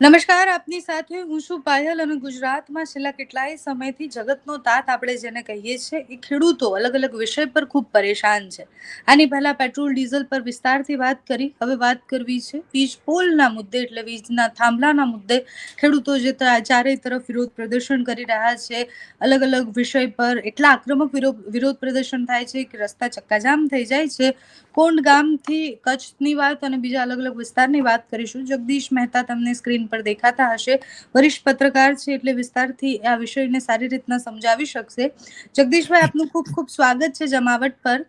નમસ્કાર, આપની સાથે હું છું પાયલ અને ગુજરાતમાં છેલ્લા કેટલાય સમયથી જગતનો તાત આપણે જેને કહીએ છીએ એ ખેડૂતો અલગ અલગ વિષય પર ખૂબ પરેશાન છે. આની પહેલા પેટ્રોલ ડીઝલ પર વિસ્તારથી વાત કરી, હવે વાત કરવી છે વીજ પોલના મુદ્દે એટલે વીજના થાંભલાના મુદ્દે. ખેડૂતો જે ચારે તરફ વિરોધ પ્રદર્શન કરી રહ્યા છે અલગ અલગ વિષય પર એટલા આક્રમક વિરોધ પ્રદર્શન થાય છે કે રસ્તા ચક્કાજામ થઈ જાય છે. કોંડ ગામથી કચ્છની વાત અને બીજા અલગ અલગ વિસ્તારની વાત કરીશું. જગદીશ મહેતા તમને સ્ક્રીન પર દેખાતા હશે. વરિષ્ઠ પત્રકાર છે એટલે વિસ્તારથી આ વિષયને સારી રીતના સમજાવી શકશે. જગદીશભાઈ, આપનું ખૂબ ખૂબ સ્વાગત છે જમાવટ પર.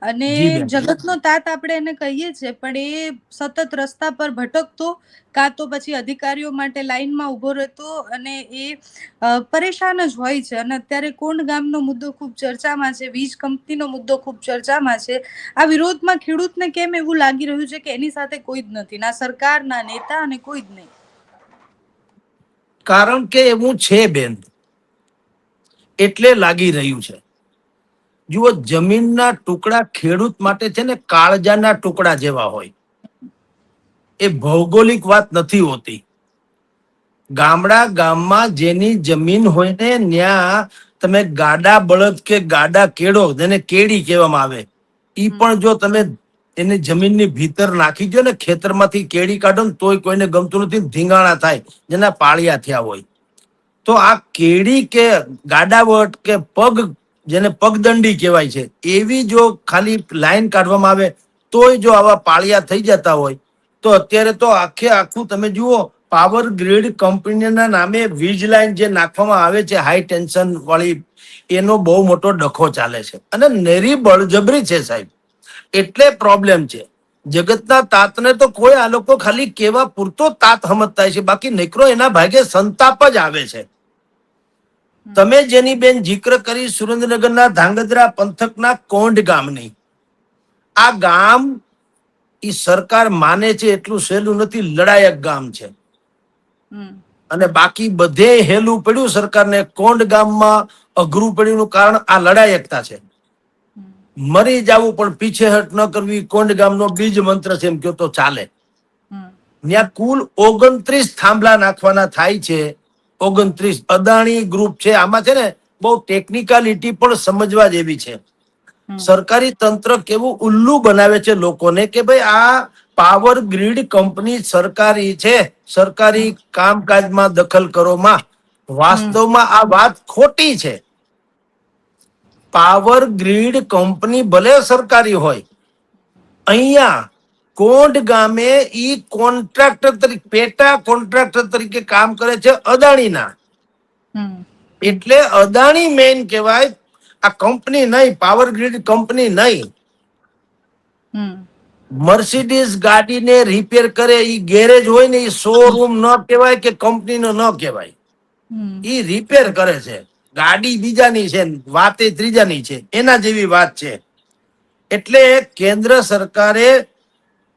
અને જી બેન. જગતનો તાત આપણે એને કહીએ છીએ, પણ એ સતત રસ્તા પર ભટકતો, કાં તો પછી અધિકારીઓ માટે લાઈનમાં ઊભો રહેતો અને એ પરેશાન જ હોય છે. અને અત્યારે કોંડ ગામનો મુદ્દો ખૂબ ચર્ચામાં છે, વીજ કંપનીનો મુદ્દો ખૂબ ચર્ચામાં છે. આ વિરોધમાં ખેડૂતને કેમ એવું લાગી રહ્યું છે કે એની સાથે કોઈ જ નથી, ના સરકાર, ના નેતા અને કોઈ જ નહીં? કારણ કે એવું છે બેન, એટલે લાગી રહ્યું છે. જુઓ, જમીનના ટુકડા ખેડૂત માટે છે ને કાળજાના ટુકડા જેવા હોય. એ ભૌગોલિક વાત નથી હોતી. ગામમાં જેની જમીન હોય ને ત્યાં તમે ગાડા બળદ કે ગાડા કેળો, જેને કેડી કહેવામાં આવે, ઈ હમ. પણ જો તમે એની જમીનની ભીતર નાખી દો ને, ખેતરમાંથી કેડી કાઢો ને તોય કોઈને ગમતું નથી, ધીંગાણા થાય જેના પાળિયા થયા હોય. તો આ કેડી કે ગાડાવટ કે પગ, જેને પગદંડી કહેવાય છે, એવી જો ખાલી લાઈન કાઢવામાં આવે તોય જો આવા પાળિયા થઈ જતા હોય, તો અત્યારે તો આખે આખું તમે જુઓ, પાવર ગ્રીડ કંપનીના નામે વીજ લાઈન જે નાખવામાં આવે છે હાઈ ટેન્શન વાળી, એનો બહુ મોટો ડખો ચાલે છે અને નેરી બળજબરી છે સાહેબ. એટલે પ્રોબ્લેમ છે. જગતના તાતને તો કોઈ આ લોકો ખાલી કેવા પૂરતો તાત સમજતા છે, બાકી નીકળો એના ભાગે સંતાપ જ આવે છે. તમે જેની બેન જિક્ર કરી સુરેન્દ્રનગરના ધાંગધ્રા પંથકના કોંડ ગામની, આ ગામ ઈ સરકાર માને છે એટલું સહેલું નથી, લડાયક ગામ છે. અને બાકી બધે હેલું પડ્યું સરકારને, કોંડ ગામમાં અઘરું પડ્યું કારણ આ લડાયકતા છે. મરી જવું પણ પીછેહટ ન કરવી, કોંડ ગામનો બીજ મંત્ર છે એમ કહો તો ચાલે. ત્યાં કુલ 29 થાંભલા નાખવાના થાય છે. 29 અદાણી ગ્રુપ છે આમાં. છે ને, બહુ ટેકનિકાલિટી પણ સમજવા જેવી છે. સરકારી તંત્ર કેવું ઉલ્લુ બનાવે છે લોકોને કે ભાઈ આ પાવર ગ્રીડ કંપની સરકારી છે, સરકારી કામકાજમાં દખલ કરોમાં. વાસ્તવમાં આ વાત ખોટી છે. પાવર ગ્રીડ કંપની ભલે સરકારી હોય, અહીંયા કોંડ ગામે ઈ કોન્ટ્રાક્ટર તરીકે, પેટા કોન્ટ્રાક્ટર તરીકે કામ કરે છે અદાણીના. એટલે અદાણી મેઇન કહેવાય, આ કંપની નહીં, પાવર ગ્રીડ કંપની નહીં. મર્સિડીઝ ગાડીને રિપેર કરે ઈ ગેરેજ હોય ને, ઈ શોરૂમ ન કહેવાય કે કંપનીનો ન કહેવાય. ઈ રિપેર કરે છે. ગાડી બીજાની છે, વાતે ત્રીજાની છે, એના જેવી વાત છે. એટલે કેન્દ્ર સરકારે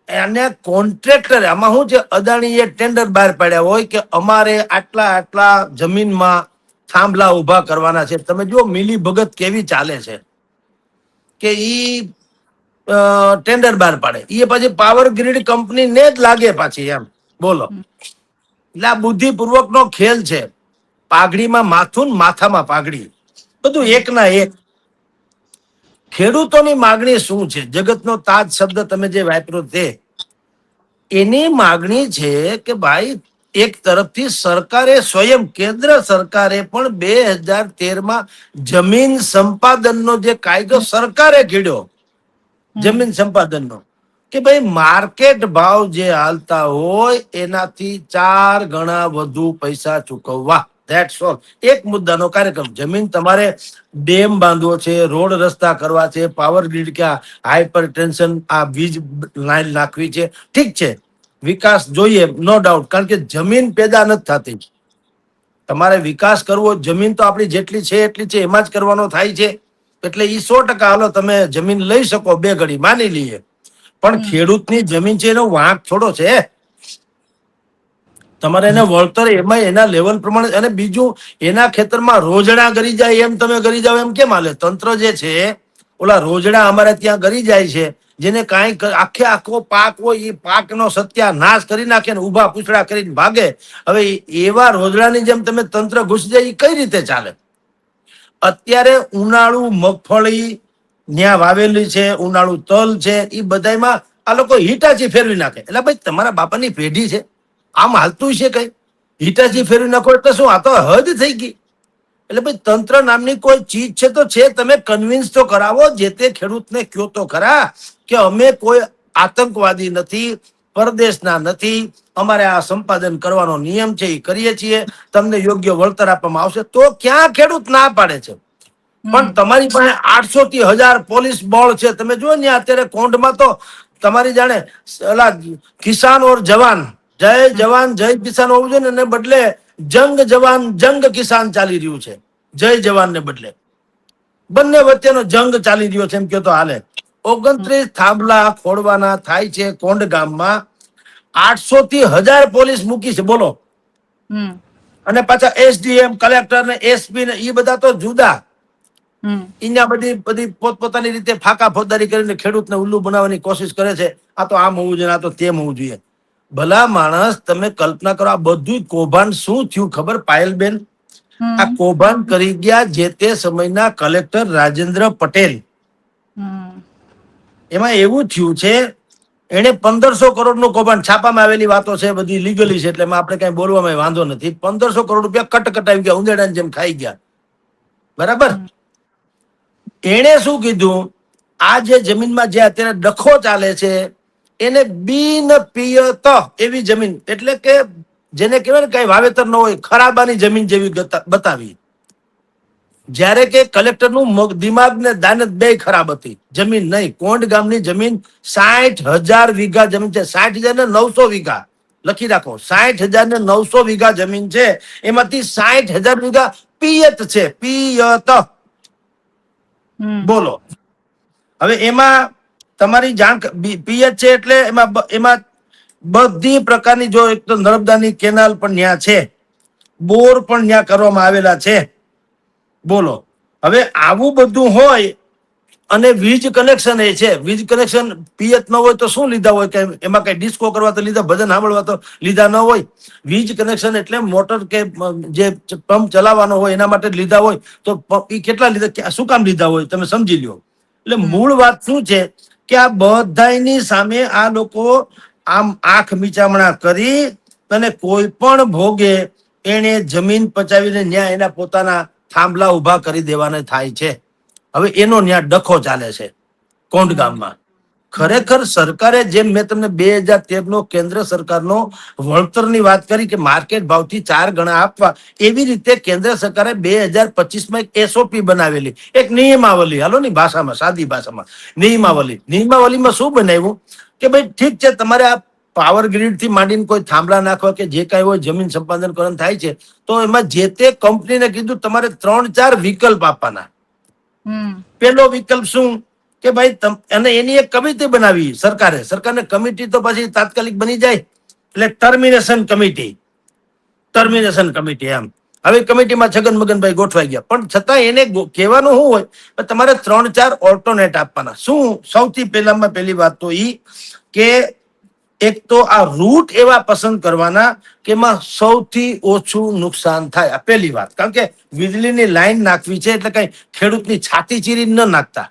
એને કોન્ટ્રાક્ટર, આમાં શું છે, અદાણીએ ટેન્ડર બહાર પાડ્યા હોય કે અમારે આટલા આટલા જમીનમાં થાંભલા ઉભા કરવાના છે. તમે જો મિલી ભગત કેવી ચાલે છે કે ઈ ટેન્ડર બહાર પાડે, એ પછી પાવર ગ્રીડ કંપની ને જ લાગે પાછી, એમ બોલો. એટલે આ બુદ્ધિપૂર્વક નો ખેલ છે. પાઘડીમાં માથું, માથામાં પાઘડી, બધું એક ના એક. ખેડૂતોની માગણી શું છે? જગતનો તાજ શબ્દ તમે જે વાપરો તે, એની માગણી છે કે ભાઈ, એક તરફથી સરકારે સ્વયં, કેન્દ્ર સરકારે પણ 2013માં જમીન સંપાદનનો જે કાયદો સરકારે ઘડ્યો, જમીન સંપાદનનો, કે ભાઈ માર્કેટ ભાવ જે હાલતા હોય એનાથી 4 ગણા વધુ પૈસા ચૂકવવા. That's all. એક મુદ્દાનો કાર્યક્રમ. જમીન તમારે ડેમ બાંધવો છે, રોડ રસ્તા કરવા છે, પાવર ગ્રીડ કે હાઈપર ટેન્શન આ વીજ લાઈન નાખવી છે, ઠીક છે, વિકાસ જોઈએ, નો ડાઉટ, કારણ કે જમીન પેદા નથી થતી. તમારે વિકાસ કરવો, જમીન તો આપણી જેટલી છે એટલી છે, એમાં જ કરવાનો થાય છે. એટલે ઈ 100% હાલો તમે જમીન લઈ શકો, 2 ઘડી માની લઈએ. પણ ખેડૂતની જમીન છે, એનો વાંક થોડો છે. તમારે એને વળતર એમાં એના લેવલ પ્રમાણે, અને બીજું એના ખેતરમાં રોજડા ગરી જાય એમ તમે ગરી જાવ એમ કેમ હાલે? તંત્ર જે છે, ઓલા રોજડા અમારે ત્યાં ગરી જાય છે, જેને કાંઈ આખે આખો પાક હોય એ પાકનો સત્યાનાશ કરી નાખે ને ઊભા પૂછડા કરીને ભાગે. હવે એવા રોજડાની જેમ તમે તંત્ર ઘૂસી જાય એ કઈ રીતે ચાલે? અત્યારે ઉનાળુ મગફળી ન્યા વાવેલી છે, ઉનાળુ તલ છે, એ બધામાં આ લોકો હિટાચી ફેરવી નાખે. એટલે ભાઈ તમારા બાપાની પેઢી છે, આમ હાલતું છે કઈ? હિટાચી ફેરવી નાખો એટલે શું? આ તો હદ થઈ ગઈ. એટલે ભાઈ તંત્ર નામની કોઈ ચીજ છે તો છે, તમે કન્વિન્સ તો કરાવો. જે તે ખેડૂતને કયો તો ખરા કે અમે કોઈ આતંકવાદી નથી, પરદેશના નથી, અમારે આ સંપાદન કરવાનો નિયમ છે એ કરીએ છીએ, તમને યોગ્ય વળતર આપવામાં આવશે. તો ક્યાં ખેડૂત ના પાડે છે? પણ તમારી પાસે 800 થી 1000 પોલીસ બળ છે. તમે જુઓ ને અત્યારે કોંઢમાં તો તમારી જાણે ઓલા કિસાન ઓર જવાન, જય જવાન જય કિસાન હોવું જોઈએ ને બદલે જંગ જવાન જંગ કિસાન ચાલી રહ્યું છે. જય જવાન ને બદલે બંને વચ્ચેનો જંગ ચાલી રહ્યો છે એમ કહો તો હાલે. 29 થાંભલા ખોડવાના થાય છે કોંઢ ગામમાં. 800 થી 1000 પોલીસ મૂકી છે, બોલો. અને પાછા એસડીએમ, કલેક્ટર ને એસપી ને એ બધા તો જુદા. અહીંયા બધી બધી પોતપોતાની રીતે ફાકા ફોજદારી કરીને ખેડૂતને ઉલ્લુ બનાવવાની કોશિશ કરે છે. આ તો આમ હોવું જોઈએ, આ તો તેમ હોવું જોઈએ. ભલા માણસ, તમે કલ્પના કરો, આ બધું કૌભાંડ શું થયું ખબર પાયલબેન? આ કૌભાંડ કરી ગયા જે તે સમયના કલેક્ટર રાજેન્દ્ર પટેલ. એમાં એવું થયું છે, એને 1500 કરોડનું કૌભાંડ, છાપામાં આવેલી વાતો છે, બધી લીગલી છે, એટલે એમાં આપણે કઈ બોલવામાં વાંધો નથી. 1500 કરોડ રૂપિયા કટકટાવી ગયા, ઉંદેડાની જેમ ખાઈ ગયા. બરાબર? એને શું કીધું? આ જે જમીનમાં જે અત્યારે ડખો ચાલે છે એને બિન પિયત એવી જમીન, એટલે કે જેને કહેવાય ને કઈ વાવેતર ન હોય, ખરાબાની જમીન જેવી બતાવી. જ્યારે કે કલેક્ટરનું દિમાગ ને દાનત બે ખરાબ હતી. જમીન નહીં, કોંઢ ગામની જમીન 60,000 વીઘા જમીન છે. 60,900 વીઘા લખી રાખો. 60,900 વીઘા જમીન છે, એમાંથી 60,000 વીઘા પિયત છે. પિયત, બોલો. હવે એમાં તમારી જાણ, પિયત છે એટલે એમાં બધી પ્રકારની, જો એક તો નર્મદાની કેનાલ પણ ન્યા છે, બોર પણ ન્યા કરવામાં આવેલા છે, બોલો. હવે આવું બધું હોય અને વીજ કનેક્શન એ છે. વીજ કનેક્શન પિયત ન હોય તો શું લીધા હોય? કે એમાં કઈ ડિસ્કો કરવા તો લીધા, ભજન સાંભળવા તો લીધા ન હોય. વીજ કનેક્શન એટલે મોટર કે જે પંપ ચલાવવાનો હોય એના માટે લીધા હોય. તો એ કેટલા લીધા, શું કામ લીધા હોય, તમે સમજી લ્યો. એટલે મૂળ વાત શું છે કે આ બધાની સામે આ લોકો આમ આંખ મીચામણા કરી અને કોઈ પણ ભોગે એને જમીન પચાવીને ન્યા એના પોતાના થાંભલા ઉભા કરી દેવાને થાય છે. હવે એનો ન્યા ડખો ચાલે છે કોંઢ ગામમાં. ખરેખર સરકારે, જેમ મેં તમને 2013 નો કેન્દ્ર સરકારનો વળતરની વાત કરી કે માર્કેટ ભાવથી 4 ગણા આપવા, એવી રીતે કેન્દ્ર સરકારે 2025માં એક એસઓપી બનાવેલી, એક નિયમાવલી, હાલો ની ભાષામાં, સાદી ભાષામાં નિયમાવલી. નિયમાવલીમાં શું બનાવ્યું કે ભાઈ ઠીક છે, તમારે આ પાવર ગ્રીડ થી માંડીને કોઈ થાંભલા નાખવા કે જે કાંઈ હોય જમીન સંપાદન કરવાનું થાય છે, તો એમાં જે તે કંપનીને કીધું તમારે 3-4 વિકલ્પ આપવાના. પેલો વિકલ્પ શું કે ભાઈ, અને એની એક કમિટી બનાવી સરકારે. સરકારને કમિટી તો પછી તાત્કાલિક બની જાય એટલે ટર્મિનેશન કમિટી એમ. હવે કમિટીમાં છગન મગનભાઈ ગોઠવાઈ ગયા, પણ છતાં એને કહેવાનું શું હોય, તમારે 3-4 ઓલ્ટરનેટ આપવાના. શું? સૌથી પહેલી વાત તો ઈ કે એક તો આ રૂટ એવા પસંદ કરવાના કે એમાં સૌથી ઓછું નુકસાન થાય. આ પહેલી વાત. કારણ કે વીજળીની લાઈન નાખવી છે એટલે કઈ ખેડૂતની છાતી ચીરી ન નાખતા.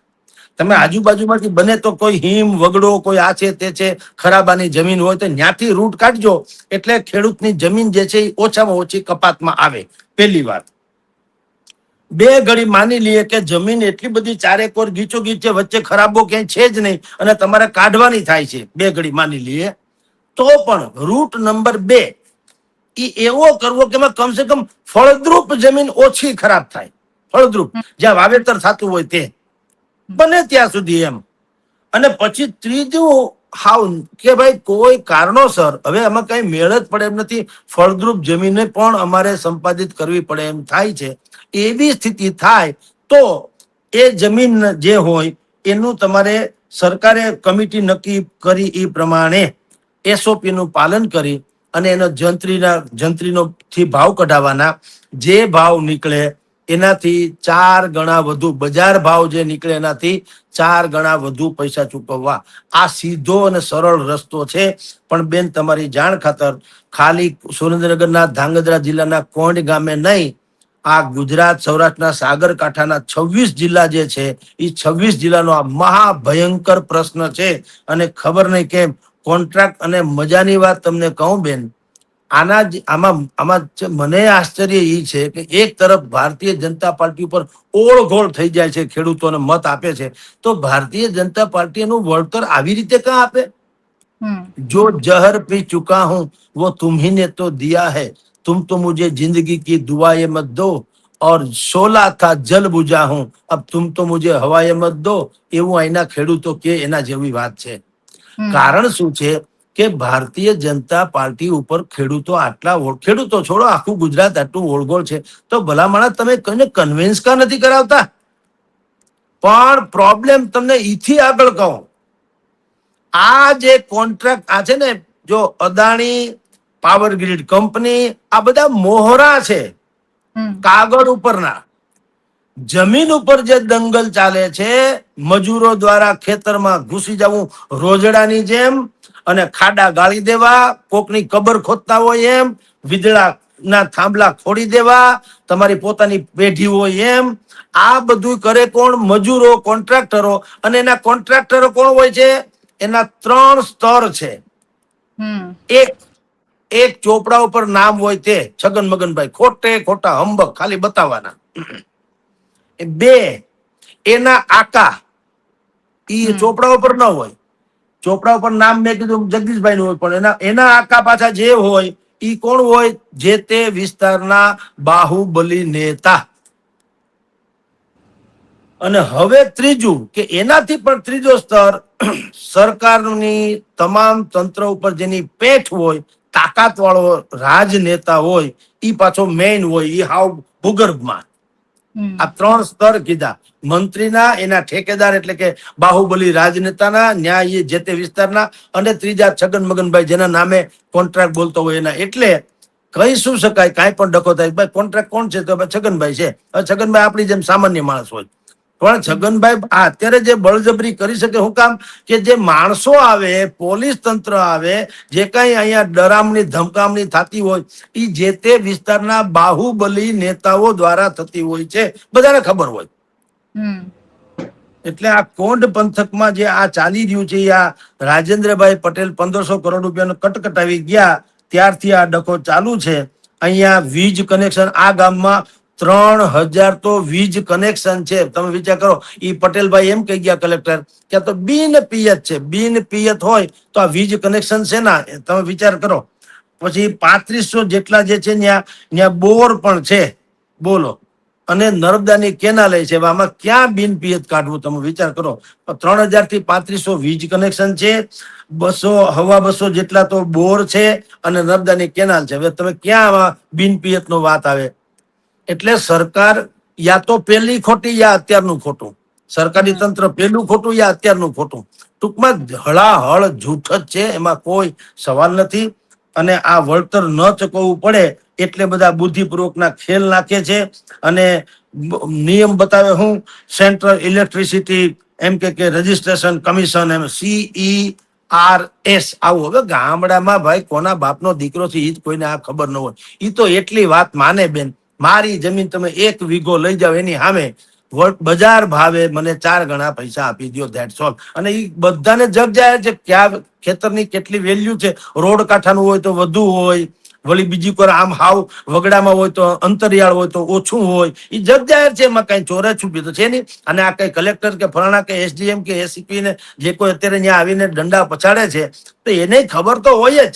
તમે આજુબાજુમાંથી બને તો કોઈ હિમ વગડો, કોઈ આ છે તે છે, ખરાબાની જમીન હોય તો ત્યાંથી રૂટ કાઢજો, એટલે ખેડૂતની જમીન જે છે એ ઓછામાં ઓછી કપાતમાં આવે. પહેલી વાત. બે ઘડી માની લઈએ કે જમીન એટલી બધી ચારેકોર ગીચો ગીચ છે, વચ્ચે ખરાબો ક્યાંય છે જ નહીં અને તમારે કાઢવાની થાય છે, બે ઘડી માની લઈએ, તો પણ રૂટ નંબર 2 એ એવો કરવો કે કમસે કમ ફળદ્રુપ જમીન ઓછી ખરાબ થાય. ફળદ્રુપ જ્યાં વાવેતર થતું હોય તે બને ત્યાં સુધી એમ. અને પછી ત્રીજું હાવ કે ભાઈ કોઈ કારણોસર હવે આમાં કઈ મેળ જ પડે એમ નથી, ફળદ્રુપ જમીને પણ અમારે સંપાદિત કરવી પડે એમ થાય છે, એવી સ્થિતિ થાય તો એ જમીન જે હોય એનું તમારે સરકારે કમિટી નક્કી કરી એ પ્રમાણે એસઓપી નું પાલન કરી અને એનો જંત્રીનો થી ભાવ કઢાવવાના. જે ભાવ નીકળે એનાથી 4 ગણા વધુ બજાર ભાવ જે નીકળે એનાથી 4 ગણા વધુ પૈસા ચૂકવવા. આ સીધો અને સરળ રસ્તો છે. પણ બેન, તમારી જાણ ખાતર, ખાલી સુરેન્દ્રનગરના ધાંગધ્રા જિલ્લાના કોંઢ ગામે નહીં, આ ગુજરાત સૌરાષ્ટ્રના સાગરકાંઠાના 26 જિલ્લા જે છે એ 26 જિલ્લાનો આ મહાભયંકર પ્રશ્ન છે. અને ખબર નહીં કેમ કોન્ટ્રાક્ટ, અને મજાની વાત તમને કહું બેન, આમાં મને આશ્ચર્ય એ છે કે એક તરફ ભારતીય જનતા પાર્ટી ઉપર ઓળઘોળ થઈ જાય છે, ખેડૂતોને મત આપે છે, તો ભારતીય જનતા પાર્ટી એનું વળતર આવી રીતે ક્યાં આપે? जो जहर पी चुका हूं वो तुम्ही ने तो दिया है, तुम तो मुझे जिंदगी की दुआएं मत दो, और शोला था जल बुझा हूं, अब तुम तो मुझे हवाएं मत दो. એવું અહીંના ખેડૂતો કે એના જેવી વાત છે. કારણ શું છે કે ભારતીય જનતા પાર્ટી ઉપર ખેડૂતો ખેડૂતો છોડો, આખું ગુજરાત આટલું ઓળગોળ છે, તો ભલામણા તમે કોઈને કન્વિન્સ કા નથી કરાવતા? પણ પ્રોબ્લેમ તમને ઈથી આગળ કહું, આ જે કોન્ટ્રાક્ટ આ છે ને, જો અદાણી, પાવર ગ્રીડ કંપની, આ બધા મોહરા છે કાગળ ઉપરના. જમીન ઉપર જે દંગલ ચાલે છે, મજૂરો દ્વારા ખેતરમાં ઘૂસી જવું રોજડાની જેમ, અને ખાડા ગાળી દેવા, કોકની કબર ખોદતા હોય એમ, વીજળાના થાંભલા ખોડી દેવા, તમારી પોતાની પેઢી હોય એમ. આ બધું કરે કોણ? મજૂરો, કોન્ટ્રાક્ટરો. અને એના કોન્ટ્રાક્ટરો કોણ હોય છે? એના 3 સ્તર છે. એક ચોપડા ઉપર નામ હોય તે છગન મગનભાઈ, ખોટા હંબક ખાલી બતાવવાના. 2, એના આકા, ઈ ચોપડા ઉપર ન હોય. ચોપડા ઉપર નામ મેં કીધું જગદીશભાઈ નું હોય, પણ એના આકા પાછા જે હોય ઈ કોણ હોય? જે તે વિસ્તારના બાહુબલી નેતા. અને હવે ત્રીજું, કે એનાથી પણ ત્રીજો સ્તર, સરકારની તમામ તંત્ર ઉપર જેની પેઠ હોય, તાકાત વાળો રાજનેતા હોય, ઈ પાછો મેઇન હોય, ઈ હાવ ભૂગર્ભમાં. આ 3 સ્તર કીધા. મંત્રીના, એના ઠેકેદાર એટલે કે બાહુબલી રાજનેતાના, ન્યાય જે તે વિસ્તારના, અને ત્રીજા છગન મગનભાઈ જેના નામે કોન્ટ્રાક્ટ બોલતો હોય એના. એટલે કહી શું શકાય, કાંઈ પણ ડખો થાય, ભાઈ કોન્ટ્રાક્ટ કોણ છે? તો છગનભાઈ છે. હવે છગનભાઈ આપણી જેમ સામાન્ય માણસ હોય, પણ છગનભાઈ અત્યારે જે બળજબરી કરી શકે, શું કામ? કે જે માણસો આવે, પોલીસ તંત્ર આવે, જે કઈ અહીંયા ડરામણી ધમકામણી થતી હોય, એ જે તે વિસ્તારના બાહુબલી નેતાઓ દ્વારા થતી હોય છે, બધાને ખબર હોય. એટલે આ કોંઢ પંથકમાં જે આ ચાલી રહ્યું છે, આ રાજેન્દ્રભાઈ પટેલ 1500 કરોડ રૂપિયાનો કટકટાવી ગયા ત્યારથી આ ડખો ચાલુ છે. અહીંયા વીજ કનેક્શન, આ ગામમાં 3000 તો વીજ કનેક્શન છે. તમે વિચાર કરો, ઈ પટેલભાઈ એમ કહી ગયા કલેક્ટર કે તો બિન પિયત છે. બિન પિયત હોય તો આ વીજ કનેક્શન છે ના? તમે વિચાર કરો. પછી 3500 જેટલા જે છે ત્યાં બોર પણ છે, બોલો. અને નર્મદાની કેનાલ છે, આમાં ક્યાં બિન પિયત કાઢવું? તમે વિચાર કરો. 3000 થી 3500 વીજ કનેક્શન છે, 200 જેટલા તો બોર છે, અને નર્મદાની કેનાલ છે. હવે તમે ક્યાં આમાં બિન પિયત નો વાત આવે? એટલે સરકાર યા તો પેલી ખોટી યા અત્યારનું ખોટું, સરકારી તંત્ર પેલું ખોટું યા અત્યારનું ખોટું. ટૂંકમાં હળાહળ જૂઠ જ છે, એમાં કોઈ સવાલ નથી. અને આ વળતર ન ચૂકવવું પડે એટલે બધા બુદ્ધિપૂર્વકના ખેલ નાખે છે. અને નિયમ બતાવે, હું સેન્ટ્રલ ઇલેક્ટ્રિસિટી એમ કે રજીસ્ટ્રેશન કમિશન, એમ CERS આવું. હવે ગામડામાં ભાઈ કોના બાપનો દીકરો છે એ જ કોઈને આ ખબર ન હોય. એ તો એટલી વાત માને બેન, મારી જમીન તમે 1 વીઘો લઈ જાઓ, એની સામે બજાર ભાવે મને 4 ગણા પૈસા આપી દો, ધેટ્સ ઓલ. અને એ બધાને જગ જાય છે ક્યાં ખેતરની કેટલી વેલ્યુ છે. રોડ કાંઠાનું હોય તો વધુ હોય, વળી બીજી કોઈ આમ હાવ વગડામાં હોય તો અંતરિયાળ હોય તો ઓછું હોય. એ જગ જાહેર છે, એમાં કઈ ચોરે છુપી તો છે નહીં. અને આ કઈ કલેક્ટર કે ફલાણા કે SDM કે ACP ને જે કોઈ અત્યારે ત્યાં આવીને દંડા પછાડે છે, તો એને ખબર તો હોય જ.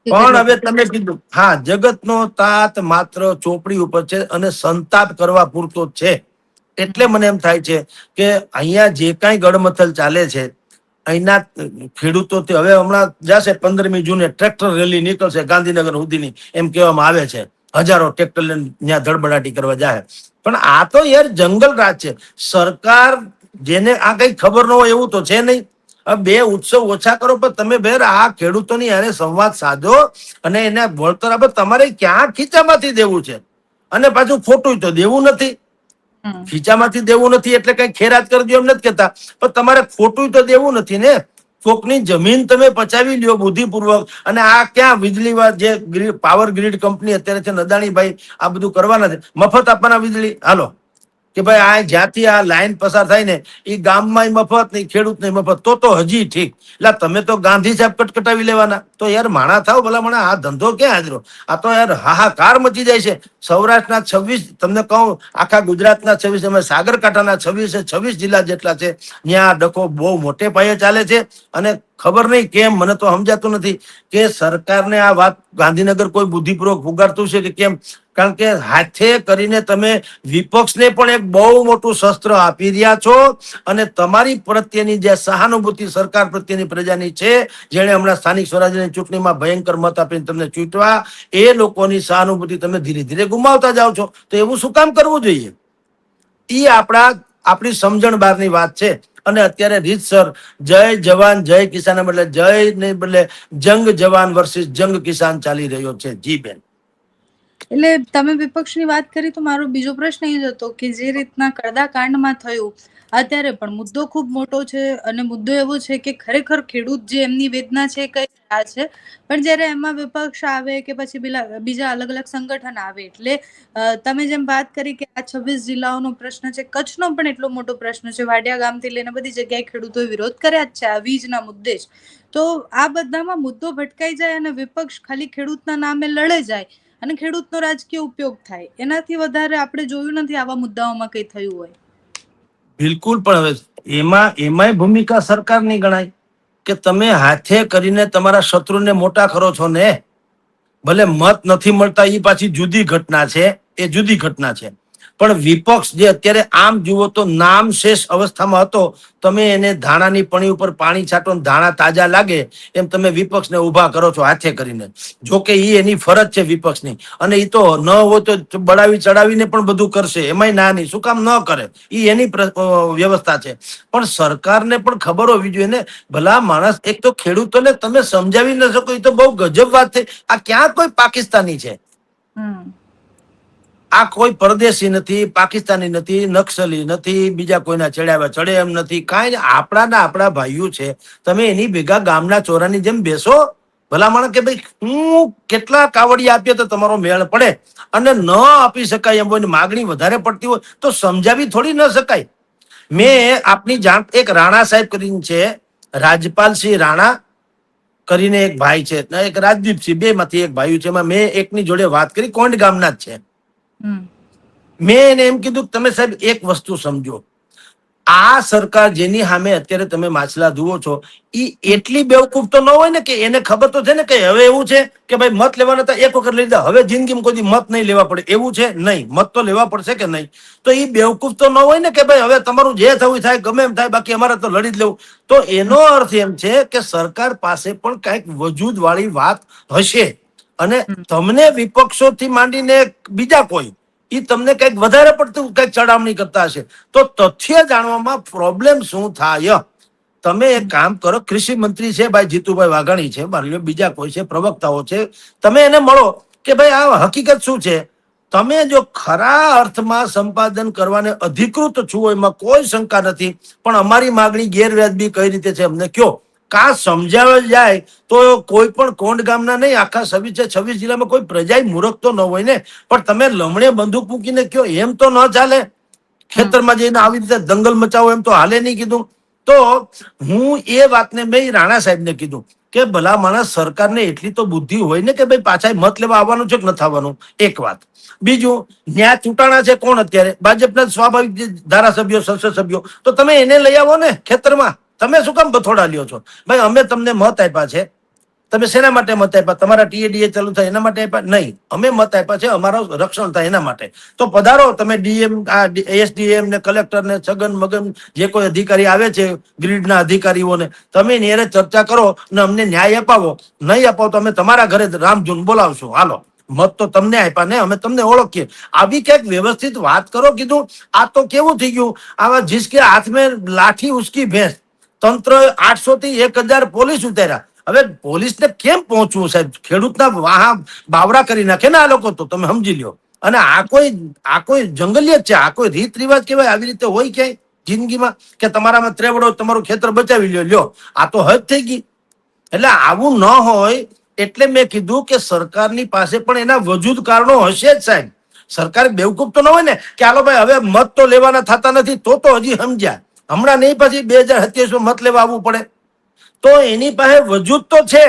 પણ હવે તમે કીધું, હા, જગતનો તાત માત્ર ચોપડી ઉપર છે અને સંતાપ કરવા પૂરતો છે. એટલે મને એમ થાય છે કે અહીંયા જે કાંઈ ગડમથલ ચાલે છે, અહીંના ખેડૂતો હવે હમણાં જશે 15મી જૂને ટ્રેક્ટર રેલી નીકળશે ગાંધીનગર સુધીની, એમ કહેવામાં આવે છે. હજારો ટ્રેક્ટર લઈને ત્યાં ધડબડાટી કરવા જાય. પણ આ તો યાર જંગલ રાજ છે. સરકાર જેને આ કઈ ખબર ન હોય એવું તો છે નહીં. 2 ઉત્સવ ઓછા કરો, પણ તમે બેર આ ખેડૂતોની હારે સંવાદ સાધો અને એને વળતર આપો. તમારે ક્યાં ખીચામાંથી દેવું છે? અને પાછું ખોટું તો દેવું નથી, હમ. ખીચામાંથી દેવું નથી એટલે કઈ ખેરાત કરજો એમ નથી કેતા, પણ તમારે ખોટું તો દેવું નથી ને. કોકની જમીન તમે પચાવી લ્યો બુદ્ધિપૂર્વક, અને આ ક્યાં વીજળી જે પાવર ગ્રીડ કંપની અત્યારે છે અદાણીભાઈ, આ બધું કરવાના છે, મફત આપવાના વીજળી. હાલો કે ભાઈ આ જ્યાંથી આ લાઈન પસાર થાય ને એ ગામમાં મફત નહીં, ખેડૂત નહીં મફત, તો હજી ઠીક. એટલે તમે તો ગાંધી સાહેબ કટકટાવી લેવાના. તો યાર માણા થાવ ભલા માણા, આ ધંધો ક્યાં હાજરો? આ તો યાર હાહાકાર મચી જાય છે. સૌરાષ્ટ્રના 26, તમને કહું આખા ગુજરાતના 26, અમે સાગરકાંઠાના 26 જિલ્લા જેટલા છે, ત્યાં ડખો બહુ મોટે પાયે ચાલે છે. અને ખબર નહીં કેમ, મને તો સમજાતું નથી કે સરકારને આ વાત ગાંધીનગર કોઈ બુદ્ધિપૂર્વક ફુગાડતું છે કે કેમ. કારણ કે હાથે કરીને તમે વિપક્ષને પણ એક બહુ મોટું શસ્ત્ર આપી રહ્યા છો, અને તમારી પ્રત્યેની જે સહાનુભૂતિ સરકાર પ્રત્યેની પ્રજાની છે, જેણે હમણાં સ્થાનિક સ્વરાજ્યની ચૂંટણીમાં ભયંકર મત આપીને તમને ચૂંટવા, એ લોકોની સહાનુભૂતિ તમે ધીરે ધીરે ગુમાવતા જાઓ છો. તો એવું શું કામ કરવું જોઈએ? એ આપણી સમજણ બહારની વાત છે. અને અત્યારે રીતસર જય જવાન જય કિસાન બદલે જય ને બદલે જંગ જવાન વર્સિસ જંગ કિસાન ચાલી રહ્યો છે. જી બેન. એટલે તમે વિપક્ષની વાત કરી તો મારો બીજો પ્રશ્ન એ જ હતો કે જે રીતના કડદા કાંડમાં થયું, અત્યારે પણ મુદ્દો ખૂબ મોટો છે, અને મુદ્દો એવો છે કે ખરેખર ખેડૂત જે એમની વેદના છે કઈ રહ્યા છે, પણ જ્યારે એમાં વિપક્ષ આવે કે પછી બીજા અલગ અલગ સંગઠન આવે, એટલે તમે જેમ વાત કરી કે આ 26 જિલ્લાઓનો પ્રશ્ન છે, કચ્છનો પણ એટલો મોટો પ્રશ્ન છે, વાડિયા ગામથી લઈને બધી જગ્યાએ ખેડૂતોએ વિરોધ કર્યા જ છે આ વીજના મુદ્દે જ. તો આ બધામાં મુદ્દો ભટકાઈ જાય અને વિપક્ષ ખાલી ખેડૂતના નામે લડે જાય અને ખેડૂતનો રાજકીય ઉપયોગ થાય, એનાથી વધારે આપણે જોયું નથી આવા મુદ્દાઓમાં કઈ થયું હોય. બિલકુલ, પણ હવે એમાંય ભૂમિકા સરકારની ગણાય કે તમે હાથે કરીને તમારા શત્રુને મોટા કરો છો ને. ભલે મત નથી મળતા એ પાછી જુદી ઘટના છે, એ જુદી ઘટના છે. પણ વિપક્ષ જે અત્યારે આમ જુઓ તો નામ શેષ અવસ્થામાં હતો, તમે એને ધાણાની પણી ઉપર પાણી છાંટો ને ધાણા તાજા લાગે એમ તમે વિપક્ષને ઉભા કરો છો હાથે કરીને. જો કે એ એની ફરજ છે વિપક્ષની, અને એ તો ન હોય તો બળાવી ચડાવીને પણ બધું કરશે, એમાંય ના નહીં, શું કામ ન કરે, એ એની વ્યવસ્થા છે. પણ સરકારને પણ ખબર હોવી જોઈએ ને. ભલા માણસ, એક તો ખેડૂતોને તમે સમજાવી ન શકો, એ તો બહુ ગજબ વાત છે. આ ક્યાં કોઈ પાકિસ્તાની છે? આ કોઈ પરદેશી નથી, પાકિસ્તાની નથી, નક્સલી નથી, બીજા કોઈના ચડાવ્યા ચડે એમ નથી, કાંઈ આપણા ભાઈઓ છે. તમે એની ભેગા ગામના ચોરાની જેમ બેસો. ભલા માણસ કે ભાઈ હું કેટલા કાવડિયા આપીએ તો તમારો મેળ પડે, અને ન આપી શકાય એમ હોય, માગણી વધારે પડતી હોય તો સમજાવી થોડી ન શકાય. મેં આપની જાણ, એક રાણા સાહેબ કરીને છે, રાજપાલસિંહ રાણા કરીને એક ભાઈ છે, એક રાજદીપસિંહ, બે માંથી એક ભાઈ છે. એમાં મેં એકની જોડે વાત કરી, કોંડ ગામના જ છે. મેં એને એમ કીધું કે તમે સાહેબ એક વસ્તુ સમજો, આ સરકાર જેની સામે અત્યારે તમે માછલા ધુવો છો, એ એટલી બેવકૂફ તો ન હોય ને કે એને ખબર તો છે ને કે હવે એવું છે કે ભાઈ મત લેવાના હતા એક વખત લઈ લીધા, હવે જિંદગીમાં કોઈ મત નહીં લેવા પડે, એવું છે નહીં. મત તો લેવા પડશે કે નહીં? તો એ બેવકૂફ તો ન હોય ને કે ભાઈ હવે તમારું જે થવું થાય ગમે એમ થાય, બાકી અમારે તો લડી જ લેવું. તો એનો અર્થ એમ છે કે સરકાર પાસે પણ કઈક વજૂદ વાળી વાત હશે, અને તમને વિપક્ષોથી માંડીને બીજા કોઈ એ તમને કઈક વધારે પડતું કઈક ચડાવણી કરતા હશે. તો તથ્ય જાણવામાં પ્રોબ્લેમ શું થાય? તમે એક કામ કરો, કૃષિ મંત્રી છે ભાઈ જીતુભાઈ વાઘાણી છે, માની લો બીજા કોઈ છે, પ્રવક્તાઓ છે, તમે એને મળો કે ભાઈ આ હકીકત શું છે. તમે જો ખરા અર્થમાં સંપાદન કરવાને અધિકૃત છો, એમાં કોઈ શંકા નથી, પણ અમારી માગણી ગેરવ્યાજબી કઈ રીતે છે અમને કયો. કા સમજાવે જાય તો કોઈ પણ કોંડ ગામના નહીં, આખા 26 જિલ્લામાં કોઈ પ્રજા મૂર્ખ તો ન હોય ને. પણ તમે લમણે બંદૂક મૂકીને કયો એમ તો ન ચાલે. ખેતરમાં જઈને આવી રીતે દંગલ મચાવો એમ તો હાલે નહીં કીધું. તો હું એ વાતને મેં રાણા સાહેબને કીધું કે ભલા માણસ, સરકારને એટલી તો બુદ્ધિ હોય ને કે ભાઈ પાછા મત લેવા આવવાનું છે કે નથી આવવાનું, એક વાત. બીજું, ન્યા ચૂંટાણા છે કોણ અત્યારે? ભાજપના સ્વાભાવિક ધારાસભ્યો, સંસદ સભ્યો, તો તમે એને લઈ આવો ને ખેતરમાં. તમે શું કામ બથોડા લ્યો છો? ભાઈ અમે તમને મત આપ્યા છે, તમે શેના માટે મત આપ્યા? તમારા ટીએડીએ ચાલુ થાય એના માટે આપ્યા? નહીં, અમે મત આપ્યા છે અમારો રક્ષણ થાય એના માટે. તો પધારો તમે ડીએમ, એસડીએમ ને કલેક્ટર ને છગન મગન જે કોઈ અધિકારી આવે છે, ગ્રીડના અધિકારીઓને, તમે એની ચર્ચા કરો ને અમને ન્યાય અપાવો. નહીં અપાવો તો અમે તમારા ઘરે રામધૂન બોલાવશું. હાલો, મત તો તમને આપ્યા ને, અમે તમને ઓળખીએ. આવી ક્યાંક વ્યવસ્થિત વાત કરો. કીધું આ તો કેવું થઈ ગયું, આવા જીસકે હાથ મેં લાઠી ઉસકી ભેંસ. તંત્ર 800 થી 1000 પોલીસ ઉતાર્યા. હવે પોલીસને કેમ પહોંચવું સાહેબ? ખેડૂતના વાહા બાવરા કરી નાખે ને આ લોકો, તો તમે સમજી લ્યો. અને આ કોઈ જંગલિયત છે, આ કોઈ રીત રિવાજ કહેવાય? આવી રીતે હોય ક્યાંય જિંદગીમાં કે તમારામાં ત્રેવડો તમારું ખેતર બચાવી લ્યો? આ તો હદ થઈ ગઈ. એટલે આવું ન હોય એટલે મેં કીધું કે સરકારની પાસે પણ એના વજૂદ કારણો હશે જ સાહેબ. સરકાર બેવકૂફ તો ન હોય ને કે હાલો ભાઈ હવે મત તો લેવાના થતા નથી તો હજી સમજ્યા, હમણાં નહીં પછી 2027 મત લેવા આવવું પડે. તો એની પાસે વજૂદ તો છે,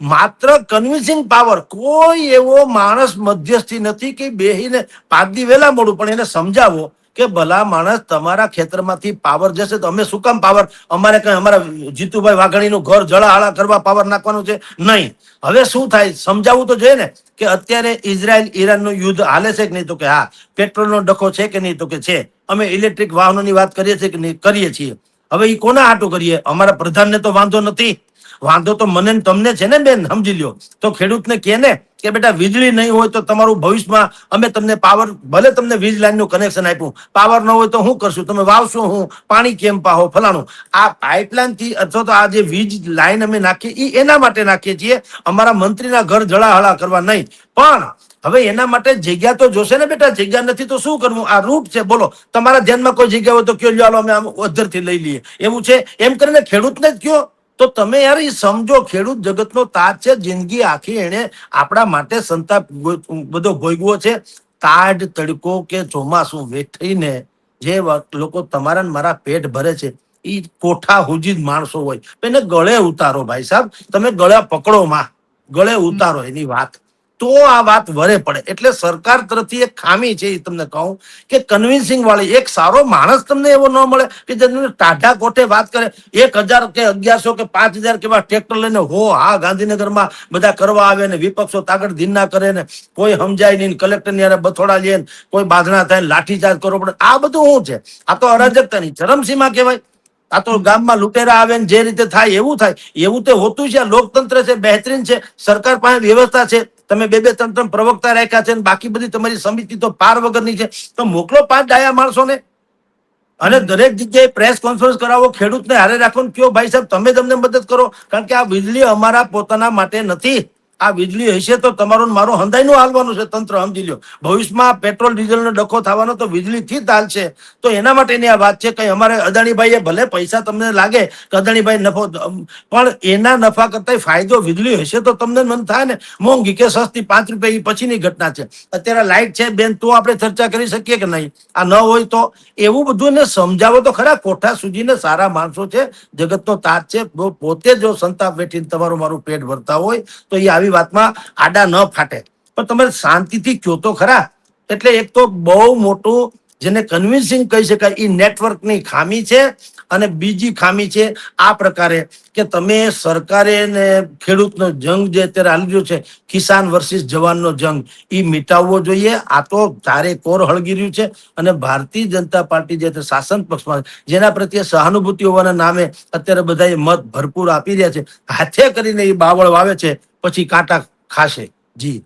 માત્ર કન્વિન્સિંગ પાવર. કોઈ એવો માણસ મધ્યસ્થી નથી કે બેહીને 5 દી વહેલા મોડું પણ એને સમજાવો કે ભલા માણસ તમારા ખેતરમાંથી પાવર જશે તો અમે શું કામ પાવર, અમારે કઈ અમારા જીતુભાઈ વાઘાણીનું ઘર જળાહળા કરવા પાવર નાખવાનું છે? નહીં. હવે શું થાય સમજાવવું તો જોઈએ ને કે અત્યારે ઇઝરાયલ ઈરાનનું યુદ્ધ હાલે છે કે નહીં? તો કે હા. પેટ્રોલનો ડખો છે કે નહીં? તો કે છે. અમે ઇલેક્ટ્રિક વાહનોની વાત કરીએ છીએ કે નહીં? કરીએ છીએ. હવે એ કોના હાટું કરીએ? અમારા પ્રધાનને તો વાંધો નથી, વાંધો તો મને ને તમને છે ને બેન, સમજી લ્યો. તો ખેડૂતને કહે ને કે બેટા વીજળી નહીં હોય તો તમારું ભવિષ્યમાં અમે તમને પાવર, ભલે તમને વીજ લાઈનનું કનેક્શન આપ્યું, પાવર ન હોય તો શું કરશું? તમે વાવશો હું? પાણી કેમ પાહો? ફલાણું. આ પાઇપલાઇન થી અથવા તો આ જે વીજ લાઈન અમે નાખીએ એ એના માટે નાખીએ છીએ, અમારા મંત્રીના ઘર જળાહળા કરવા નહીં. પણ હવે એના માટે જગ્યા તો જોશે ને બેટા. જગ્યા નથી તો શું કરવું? આ રૂટ છે. બોલો, તમારા ધ્યાનમાં કોઈ જગ્યા હોય તો કયો, લ્યો અમે આમ અધરથી લઈ લઈએ. એવું છે? એમ કરીને ખેડૂતને જ કયો. તો તમે યાર એ સમજો, ખેડૂત જગતનો તાજ છે. જિંદગી આખી એને આપણા માટે સંતાપ બધો ભોગવો છે. તાડ તડકો કે ચોમાસું વેઠીને જે લોકો તમારા મારા પેટ ભરે છે એ કોઠા હુજી જ માણસો હોય. એને ગળે ઉતારો ભાઈ સાહેબ, તમે ગળે પકડો માં, ગળે ઉતારો એની વાત, તો આ વાત વરે પડે. એટલે સરકાર તરફથી એક ખામી છે એ તમને કહું કે કન્વિન્સિંગ વાળી એક સારો માણસ તમને એવો ન મળે કે જે ટાઢા કોઠે વાત કરે. 1000 કે 1100 કે 5000 કેવા ટ્રેક્ટર લઈને હા ગાંધીનગરમાં બધા કરવા આવે ને વિપક્ષો તાકડ ધીન ના કરે ને કોઈ સમજાય નહીં, કલેક્ટર ની યારે બથોડા લે, કોઈ બાધણા થાય, લાઠીચાર્જ કરવો પડે. આ બધું શું છે? આ તો અરાજકતાની ચરમસીમા કહેવાય. આ તો ગામમાં લૂંટેરા આવે ને જે રીતે થાય એવું થાય. એવું તો હોતું છે. લોકતંત્ર છે, બહેતરીન છે, સરકાર પાસે વ્યવસ્થા છે. તમે 2-3 પ્રવક્તા રાખ્યા છે, બાકી બધી તમારી સમિતિ તો પાર વગરની છે. તો મોકલો 5 ડાયા માણસોને અને દરેક જગ્યાએ પ્રેસ કોન્ફરન્સ કરાવો, ખેડૂતને હારે રાખો, કયો ભાઈ સાહેબ તમે તમને મદદ કરો. કારણ કે આ વીજળી અમારા પોતાના માટે નથી. આ વીજળી હશે તો તમારું મારું હંધાઈનું હાલવાનું છે તંત્ર, સમજી લો. ભવિષ્યમાં પેટ્રોલ ડીઝલનો ડખો થવાનો તો વીજળીથી જ હાલશે. તો એના માટેની આ વાત છે. કઈ અમારે અદાણીભાઈએ ભલે પૈસા તમને લાગે કે અદાણીભાઈ નફો, પણ એના નફા કરતા ફાયદો વીજળી હશે તો તમને મન થાય ને. મોંઘી કે સસ્તી 5 રૂપિયા એ પછીની ઘટના છે. અત્યારે લાઈટ છે બેન તો આપણે ચર્ચા કરી શકીએ કે નહીં? આ ન હોય તો એવું બધું ને સમજાવો તો ખરા. કોઠા સુધીને સારા માણસો છે, જગતનો તાજ છે. પોતે જો સંતાપ વેઠીને તમારું મારું પેટ ભરતા હોય તો એ આવી વાતમાં આડા ન ફાટે. પણ તમે શાંતિથી કયો તો ખરા. એટલે એક તો બહુ મોટું જેને કન્વિન્સિંગ કહી શકાય એ નેટવર્કની ખામી છે. અને બીજી ખામી છે આ પ્રકારે કે તમે સરકારે ને ખેડૂતનો જંગ જે અત્યારે હાલી રહ્યો છે, કિસાન વર્સિસ જવાનનો જંગ, એ મિટાવવો જોઈએ. આ તો ચારે કોર હળગી રહ્યું છે. અને ભારતીય જનતા પાર્ટી જે શાસન પક્ષમાં જેના પ્રત્યે સહાનુભૂતિ હોવાના નામે અત્યારે બધા મત ભરપૂર આપી રહ્યા છે, હાથે કરીને એ બાવળ વાવે છે, પછી કાંટા ખાશે. જી.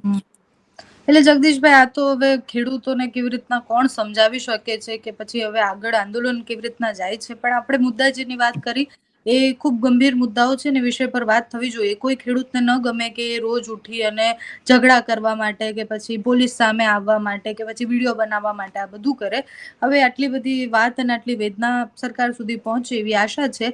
એટલે જગદીશભાઈ, આ તો હવે ખેડૂતોને કેવી રીતના કોણ સમજાવી શકે છે કે પછી હવે આગળ આંદોલન કેવી રીતના જાય છે. પણ આપણે મુદ્દા જેની વાત કરી એ ખૂબ ગંભીર મુદ્દાઓ છે ને વિષય પર વાત થવી જોઈએ. કોઈ ખેડૂતને ન ગમે કે એ રોજ ઉઠી અને ઝઘડા કરવા માટે કે પછી પોલીસ સામે આવવા માટે કે પછી વિડીયો બનાવવા માટે આ બધું કરે. હવે આટલી બધી વાત અને આટલી વેદના સરકાર સુધી પહોંચે એવી આશા છે.